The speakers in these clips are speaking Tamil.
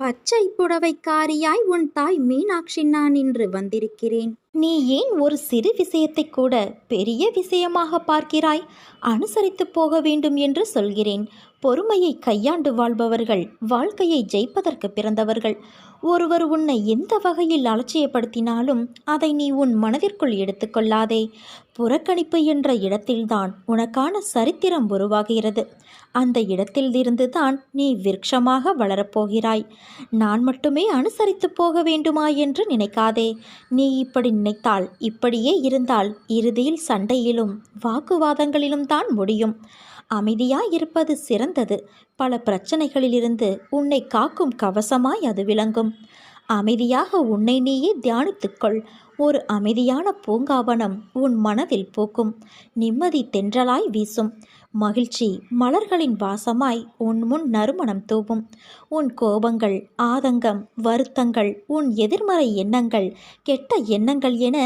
பச்சை புடவைக்காரியாய் உன் தாய் மீனாட்சி நான் இன்று வந்திருக்கிறேன். நீ ஏன் ஒரு சிறு விஷயத்தை கூட பெரிய விஷயமாக பார்க்கிறாய்? அனுசரித்து போக வேண்டும் என்று சொல்கிறேன். பொறுமையை கையாண்டு வாழ்பவர்கள் வாழ்க்கையை ஜெயிப்பதற்கு பிறந்தவர்கள். ஒருவர் உன்னை எந்த வகையில் அலட்சியப்படுத்தினாலும் அதை நீ உன் மனதிற்குள் எடுத்துக்கொள்ளாதே. புறக்கணிப்பு என்ற இடத்தில்தான் உனக்கான சரித்திரம் உருவாகிறது. அந்த இடத்திலிருந்து தான் நீ விருட்சமாக வளரப்போகிறாய். நான் மட்டுமே அனுசரித்து போக வேண்டுமா என்று நினைக்காதே. நீ இப்படி நினைத்தால், இப்படியே இருந்தால் இறுதியில் சண்டையிலும் வாக்குவாதங்களிலும் தான் முடியும். அமைதியாயிருப்பது சிறந்தது. பல பிரச்சனைகளிலிருந்து உன்னை காக்கும் கவசமாய் அது விளங்கும். அமைதியாக உன்னை நீயே தியானித்துக்கொள். ஒரு அமைதியான பூங்காவனம் உன் மனதில் பூக்கும். நிம்மதி தென்றலாய் வீசும். மகிழ்ச்சி மலர்களின் வாசமாய் உன் முன் நறுமணம் தூவும். உன் கோபங்கள், ஆதங்கம், வருத்தங்கள், உன் எதிர்மறை எண்ணங்கள், கெட்ட எண்ணங்கள் என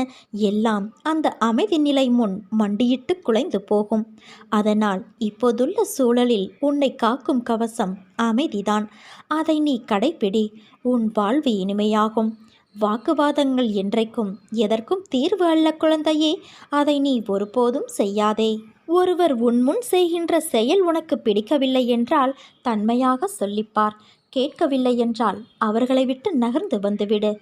எல்லாம் அந்த அமைதி நிலை முன் மண்டியிட்டு குலைந்து போகும். அதனால் இப்போதுள்ள சூழலில் உன்னை காக்கும் கவசம் அமைதிதான். அதை நீ கடைப்பிடி. உன் வாழ்வு இனிமையாகும். வாக்குவாதங்கள் என்றைக்கும் எதற்கும் தீர்வு அல்ல குழந்தையே. அதை நீ ஒருபோதும் செய்யாதே. ஒருவர் உன்முன் செய்கின்ற செயல் உனக்கு பிடிக்கவில்லை என்றால் தன்மையாக சொல்லிப்பார். கேட்கவில்லை என்றால் அவர்களை விட்டு நகர்ந்து வந்துவிடு.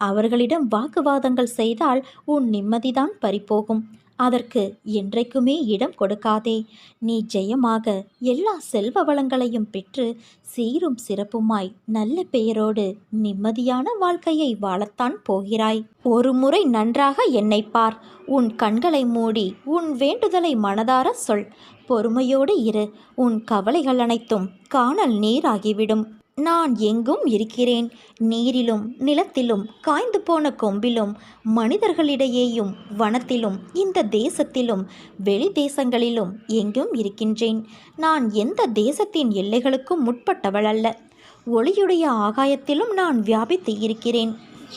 அவர்களிடம் வாக்குவாதங்கள் செய்தால் உன் நிம்மதிதான் பறிபோகும். அதற்கு என்றைக்குமே இடம் கொடுக்காதே. நீ ஜெயமாக எல்லா செல்வ வளங்களையும் பெற்று சீரும் சிறப்புமாய் நல்ல பெயரோடு நிம்மதியான வாழ்க்கையை வாழத்தான் போகிறாய். ஒரு முறை நன்றாக என்னை பார். உன் கண்களை மூடி உன் வேண்டுதலை மனதார சொல். பொறுமையோடு இரு. உன் கவலைகள் அனைத்தும் காணல் நீராகிவிடும். நான் எங்கும் இருக்கிறேன். நீரிலும் நிலத்திலும் காய்ந்து போன கொம்பிலும் மனிதர்களிடையேயும் வனத்திலும் இந்த தேசத்திலும் வெளி தேசங்களிலும் எங்கும் இருக்கின்றேன். நான் எந்த தேசத்தின் எல்லைகளுக்கும் முற்பட்டவள் அல்ல. ஒளியுடைய ஆகாயத்திலும் நான் வியாபித்து இருக்கிறேன்.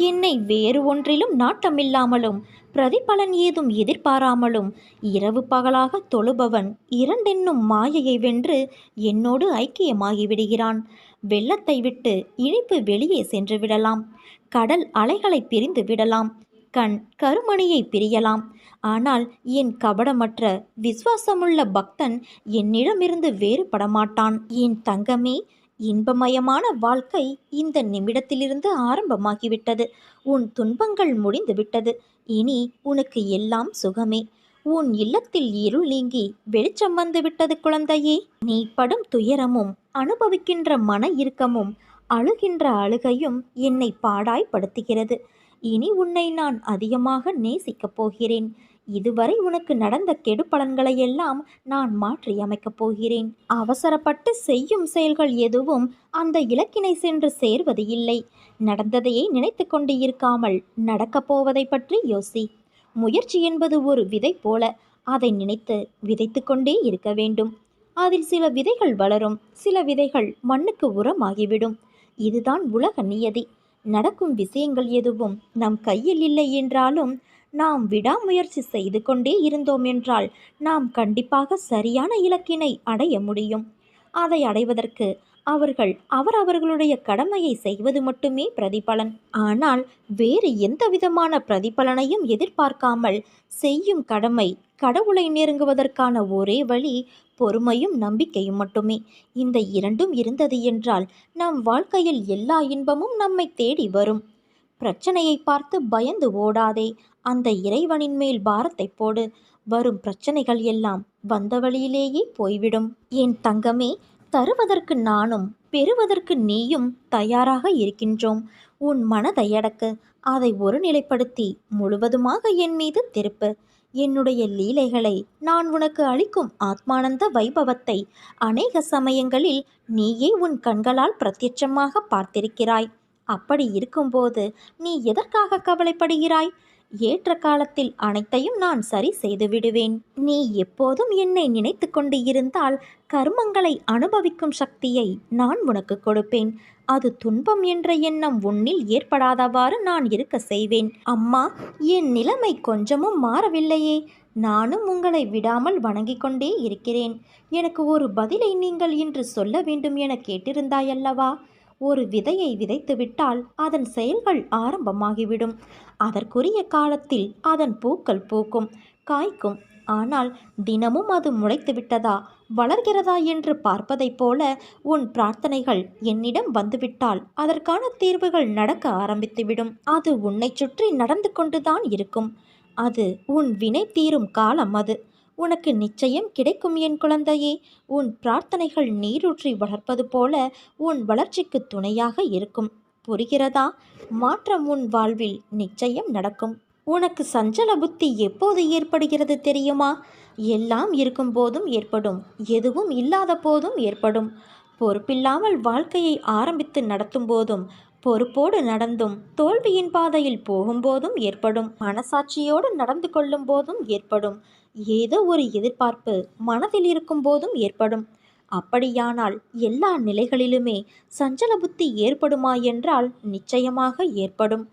என்னை வேறு ஒன்றிலும் நாட்டமில்லாமலும் பிரதிபலன் ஏதும் எதிர்பாராமலும் இரவு பகலாக தொழுபவன் இரண்டென்னும் மாயையை வென்று என்னோடு ஐக்கியமாகிவிடுகிறான். வெள்ளத்தை விட்டு இனிப்பு வெளியே சென்று விடலாம். கடல் அலைகளை பிரிந்து விடலாம். கண் கருமணியை பிரியலாம். ஆனால் என் கபடமற்ற விசுவாசமுள்ள பக்தன் என்னிடமிருந்து வேறுபடமாட்டான். என் தங்கமே, இன்பமயமான வாழ்க்கை இந்த நிமிடத்திலிருந்து ஆரம்பமாகிவிட்டது. உன் துன்பங்கள் முடிந்துவிட்டது. இனி உனக்கு எல்லாம் சுகமே. உன் இல்லத்தில் இருள் நீங்கி வெளிச்சம் வந்து விட்டது குழந்தையே. நீ படும் துயரமும் அனுபவிக்கின்ற மன இறுக்கமும் அழுகின்ற அழுகையும் என்னை பாடாய்படுத்துகிறது. இனி உன்னை நான் அதிகமாக நேசிக்கப் போகிறேன். இதுவரை உனக்கு நடந்த கெடு பலன்களையெல்லாம் நான் மாற்றி அமைக்கப் போகிறேன். அவசரப்பட்டு செய்யும் செயல்கள் எதுவும் அந்த இலக்கினை சென்று சேர்வது இல்லை. நடந்ததையே நினைத்து கொண்டு இருக்காமல் நடக்கப் போவதை பற்றி யோசி. முயற்சி என்பது ஒரு விதை போல. அதை நினைத்து விதைத்து கொண்டே இருக்க வேண்டும். அதில் சில விதைகள் வளரும், சில விதைகள் மண்ணுக்கு உரமாகிவிடும். இதுதான் உலக நியதி. நடக்கும் விஷயங்கள் எதுவும் நம் கையில் இல்லை என்றாலும் நாம் விடாமுயற்சி செய்து கொண்டே இருந்தோம் என்றால் நாம் கண்டிப்பாக சரியான இலக்கினை அடைய முடியும். அதை அடைவதற்கு அவரவர்களுடைய கடமையை செய்வது மட்டுமே பிரதிபலன். ஆனால் வேறு எந்த விதமான பிரதிபலனையும் எதிர்பார்க்காமல் செய்யும் கடமை கடவுளை நெருங்குவதற்கான ஒரே வழி பொறுமையும் நம்பிக்கையும் மட்டுமே. இந்த இரண்டும் இருந்தது என்றால் நம் வாழ்க்கையில் எல்லா இன்பமும் நம்மை தேடி வரும். பிரச்சனையை பார்த்து பயந்து ஓடாதே. அந்த இறைவனின் மேல் பாரத்தை போடு. வரும் பிரச்சனைகள் எல்லாம் வந்த வழியிலேயே போய்விடும். என் தங்கமே, தருவதற்கு நானும் பெறுவதற்கு நீயும் தயாராக இருக்கின்றோம். உன் மனதை அடக்கு. அதை ஒருநிலைப்படுத்தி முழுவதுமாக என் மீது திருப்பு. என்னுடைய லீலைகளை, நான் உனக்கு அளிக்கும் ஆத்மானந்த வைபவத்தை அநேக சமயங்களில் நீயே உன் கண்களால் பிரத்யட்சமாக பார்த்திருக்கிறாய். அப்படி இருக்கும்போது நீ எதற்காக கவலைப்படுகிறாய்? ஏற்ற காலத்தில் அனைத்தையும் நான் சரி செய்து விடுவேன். நீ எப்போதும் என்னை நினைத்து கொண்டு இருந்தால் கர்மங்களை அனுபவிக்கும் சக்தியை நான் உனக்கு கொடுப்பேன். அது துன்பம் என்ற எண்ணம் உன்னில் ஏற்படாதவாறு நான் இருக்க செய்வேன். அம்மா, என் நிலைமை கொஞ்சமும் மாறவில்லையே. நானும் உங்களை விடாமல் வணங்கிக் கொண்டே இருக்கிறேன். எனக்கு ஒரு பதிலை நீங்கள் இன்று சொல்ல வேண்டும் என கேட்டிருந்தாயல்லவா? ஒரு விதையை விதைத்துவிட்டால் அதன் செயல்கள் ஆரம்பமாகிவிடும். அதற்குரிய காலத்தில் அதன் பூக்கள் பூக்கும், காய்க்கும். ஆனால் தினமும் அது முளைத்து விட்டதா, வளர்கிறதா என்று பார்ப்பதைப் போல உன் பிரார்த்தனைகள் என்னிடம் வந்துவிட்டால் அதற்கான தீர்வுகள் நடக்க ஆரம்பித்துவிடும். அது உன்னை சுற்றி நடந்து கொண்டுதான் இருக்கும். அது உன் வினை தீரும் காலம். அது உனக்கு நிச்சயம் கிடைக்கும் என் குழந்தையே. உன் பிரார்த்தனைகள் நீரூற்றி வளர்ப்பது போல உன் வளர்ச்சிக்கு துணையாக இருக்கும். புரிகிறதா? மாற்றம் உன் வாழ்வில் நிச்சயம் நடக்கும். உனக்கு சஞ்சல புத்தி எப்போது ஏற்படுகிறது தெரியுமா? எல்லாம் இருக்கும் போதும் ஏற்படும், எதுவும் இல்லாத போதும் ஏற்படும். பொறுப்பில்லாமல் வாழ்க்கையை ஆரம்பித்து நடத்தும் போதும், பொறுப்போடு நடந்தும் தோல்வியின் பாதையில் போகும்போதும் ஏற்படும். மனசாட்சியோடு நடந்து கொள்ளும் போதும் ஏற்படும். ஏதோ ஒரு எதிர்பார்ப்பு மனதில் இருக்கும் போதும் ஏற்படும். அப்படியானால் எல்லா நிலைகளிலுமே சஞ்சல புத்தி ஏற்படுமா என்றால் நிச்சயமாக ஏற்படும்.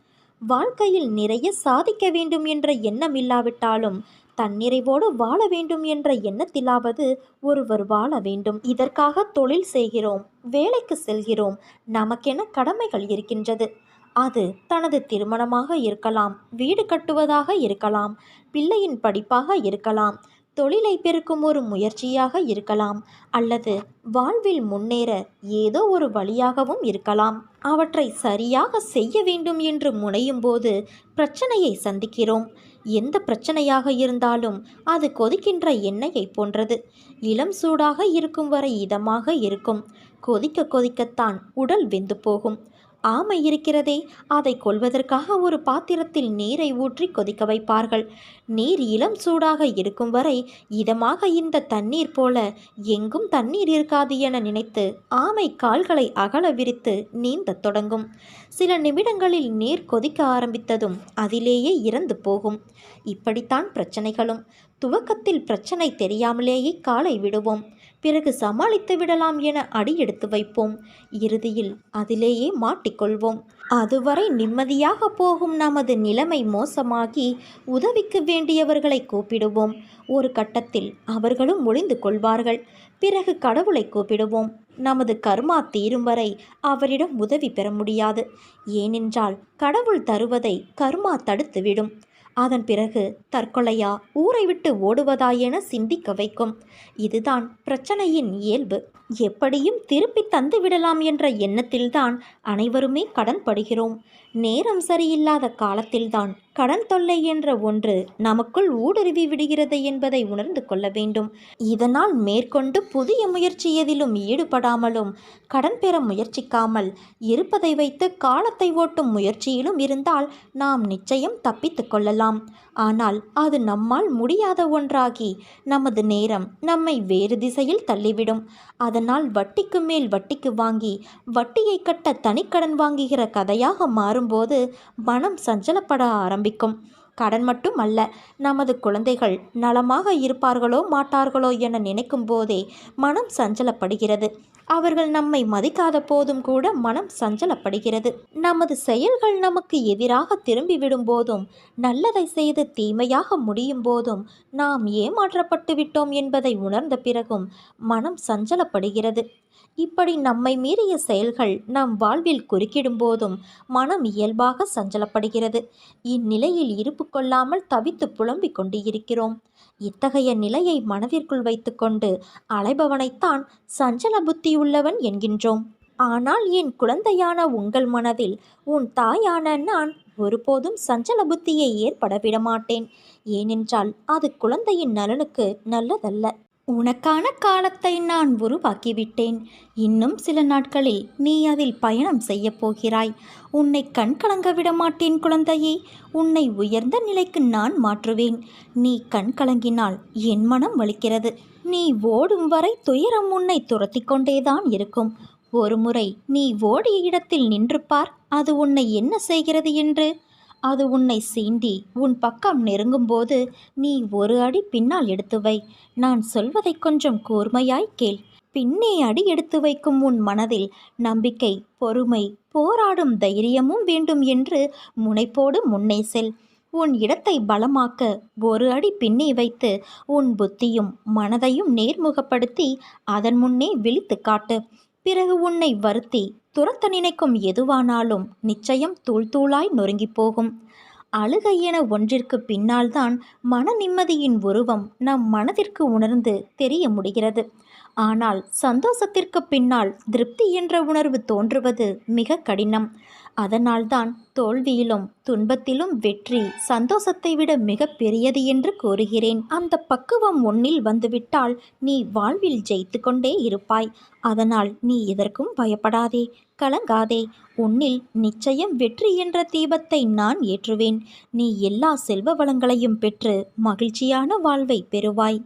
வாழ்க்கையில் நிறைய சாதிக்க வேண்டும் என்ற எண்ணம் இல்லாவிட்டாலும் தன்னிறைவோடு வாழ வேண்டும் என்ற எண்ணத்திலாவது ஒருவர் வாழ வேண்டும். இதற்காக தொழில் செய்கிறோம், வேலைக்கு செல்கிறோம், நமக்கென கடமைகள் இருக்கின்றது. அது தனது திருமணமாக இருக்கலாம், வீடு கட்டுவதாக இருக்கலாம், பிள்ளையின் படிப்பாக இருக்கலாம், தொழிலை பெருக்கும் ஒரு முயற்சியாக இருக்கலாம், அல்லது வாழ்வில் முன்னேற ஏதோ ஒரு வழியாகவும் இருக்கலாம். அவற்றை சரியாக செய்ய வேண்டும் என்று முனையும் போது பிரச்சனையை சந்திக்கிறோம். எந்த பிரச்சனையாக இருந்தாலும் அது கொதிக்கின்ற எண்ணெயை போன்றது. இளம் சூடாக இருக்கும் வரை இதமாக இருக்கும். கொதிக்க கொதிக்கத்தான் உடல் வெந்து போகும். ஆமை இருக்கிறதே, அதை கொல்வதற்காக ஒரு பாத்திரத்தில் நீரை ஊற்றி கொதிக்க வைப்பார்கள். நீர் இளம் சூடாக இருக்கும் வரை இதமாக இந்த தண்ணீர் போல எங்கும் தண்ணீர் இருக்காது என நினைத்து ஆமை கால்களை அகல விரித்து நீந்தத் தொடங்கும். சில நிமிடங்களில் நீர் கொதிக்க ஆரம்பித்ததும் அதிலேயே இறந்து போகும். இப்படித்தான் பிரச்சனைகளும். துவக்கத்தில் பிரச்சனை தெரியாமலேயே காலை விடுவோம். பிறகு சமாளித்து விடலாம் என அடி எடுத்து வைப்போம். இறுதியில் அதிலேயே மாட்டிக்கொள்வோம். அதுவரை நிம்மதியாக போகும் நமது நிலைமை மோசமாகி உதவிக்கு வேண்டியவர்களை கூப்பிடுவோம். ஒரு கட்டத்தில் அவர்களும் ஒளிந்து கொள்வார்கள். பிறகு கடவுளை கூப்பிடுவோம். நமது கர்மா தீரும் வரை அவரிடம் உதவி பெற முடியாது. ஏனென்றால் கடவுள் தருவதை கர்மா தடுத்துவிடும். அதன் பிறகு தற்கொலையா, ஊரை விட்டு ஓடுவதா என சிந்திக்க வைக்கும். இதுதான் பிரச்சனையின் இயல்பு. எப்படியும் திருப்பி தந்து விடலாம் என்ற எண்ணத்தில்தான் அனைவருமே கடன் படுகிறோம். நேரம் சரியில்லாத காலத்தில்தான் கடன் தொல்லை என்ற ஒன்று நமக்குள் ஊடுருவி விடுகிறது என்பதை உணர்ந்து கொள்ள வேண்டும். இதனால் மேற்கொண்டு புதிய முயற்சி எதிலும் ஈடுபடாமலும் கடன் பெற முயற்சிக்காமல் இருப்பதை வைத்து காலத்தை ஓட்டும் முயற்சியிலும் இருந்தால் நாம் நிச்சயம் தப்பித்து கொள்ளலாம். ஆனால் அது நம்மால் முடியாத ஒன்றாகி நமது நேரம் நம்மை வேறு திசையில் தள்ளிவிடும். அதனால் வட்டிக்கு மேல் வட்டிக்கு வாங்கி வட்டியை கட்ட தனிக்கடன் வாங்குகிற கதையாக மாறும்போது மனம் சஞ்சலப்பட ஆரம்பிக்கும். கடன் மட்டும் அல்ல, நமது குழந்தைகள் நலமாக இருப்பார்களோ மாட்டார்களோ என நினைக்கும் போதே மனம் சஞ்சலப்படுகிறது. அவர்கள் நம்மை மதிக்காத போதும் கூட மனம் சஞ்சலப்படுகிறது. நமது செயல்கள் நமக்கு எதிராக திரும்பிவிடும் போதும், நல்லதை செய்து தீமையாக முடியும் போதும், நாம் ஏமாற்றப்பட்டு விட்டோம் என்பதை உணர்ந்த பிறகும் மனம் சஞ்சலப்படுகிறது. இப்படி நம்மை மீறிய செயல்கள் நம் வாழ்வில் குறுக்கிடும் போதும் மனம் இயல்பாக சஞ்சலப்படுகிறது. இந்நிலையில் இருப்பு கொள்ளாமல் தவித்து புலம்பிக் கொண்டு இருக்கிறோம். இத்தகைய நிலையை மனதிற்குள் வைத்துக்கொண்டு அலைபவனைத்தான் சஞ்சல புத்தி உள்ளவன் என்கின்றோம். ஆனால் என் குழந்தையான உங்கள் மனதில் உன் தாயான நான் ஒருபோதும் சஞ்சல புத்தியை ஏற்பட விடமாட்டேன். ஏனென்றால் அது குழந்தையின் நலனுக்கு நல்லதல்ல. உனக்கான காலத்தை நான் உருவாக்கிவிட்டேன். இன்னும் சில நாட்களில் நீ அதில் பயணம் செய்யப் போகிறாய். உன்னை கண்கலங்க விடமாட்டேன் குழந்தையே. உன்னை உயர்ந்த நிலைக்கு நான் மாற்றுவேன். நீ கண்கலங்கினால் என் மனம் வலிக்கிறது. நீ ஓடும் வரை துயரம் உன்னை துரத்தி கொண்டேதான் இருக்கும். ஒரு முறை நீ ஓடிய இடத்தில் நின்று பார், அது உன்னை என்ன செய்கிறது என்று. அது உன்னை சீண்டி உன் பக்கம் நெருங்கும்போது நீ ஒரு அடி பின்னால் எடுத்து வை. நான் சொல்வதை கொஞ்சம் கூர்மையாய் கேள். பின்னே அடி எடுத்து வைக்கும் உன் மனதில் நம்பிக்கை, பொறுமை, போராடும் தைரியமும் வேண்டும் என்று முனைப்போடு முன்னே செல். உன் இடத்தை பலமாக்க ஒரு அடி பின்னே வைத்து உன் புத்தியும் மனதையும் நேர்முகப்படுத்தி அதன் முன்னே விழித்து காட்டு. பிறகு உன்னை வருத்தி துரத்த நினைக்கும் எதுவானாலும் நிச்சயம் தூள் தூளாய் நொறுங்கி போகும். அழுகை என ஒன்றிற்கு பின்னால்தான் மன நிம்மதியின் உருவம் நம் மனதிற்கு உணர்ந்து தெரிய முடிகிறது. ஆனால் சந்தோஷத்திற்கு பின்னால் திருப்தி என்ற உணர்வு தோன்றுவது மிக கடினம். அதனால்தான் தோல்வியிலும் துன்பத்திலும் வெற்றி சந்தோஷத்தை விட மிக பெரியது என்று கூறுகிறேன். அந்த பக்குவம் உன்னில் வந்துவிட்டால் நீ வாழ்வில் ஜெயித்து கொண்டே இருப்பாய். அதனால் நீ எதற்கும் பயப்படாதே, கலங்காதே. உன்னில் நிச்சயம் வெற்றி என்ற தீபத்தை நான் ஏற்றுவேன். நீ எல்லா செல்வ வளங்களையும் பெற்று மகிழ்ச்சியான வாழ்வை பெறுவாய்.